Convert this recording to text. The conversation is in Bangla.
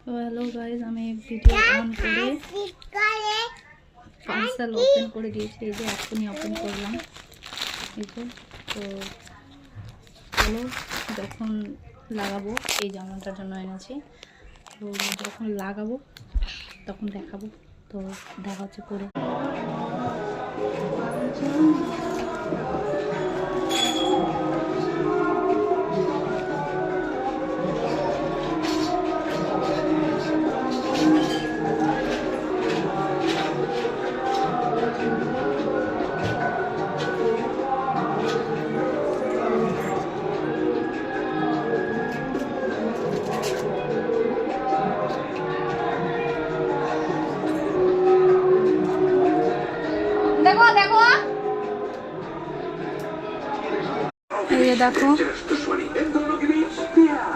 হ্যালো গাইজ, আমি ভিডিও অন করে পার্সেল ওপেন করে দিয়েছি। এই যে এখনই ওপেন করলাম। এই যে তো চলো, যখন লাগাবো, এই জামাটার জন্য এনেছি, তো যখন লাগাবো তখন দেখাবো। তো দেখা হচ্ছে পরে। দেখো দেখো, এই যে দেখো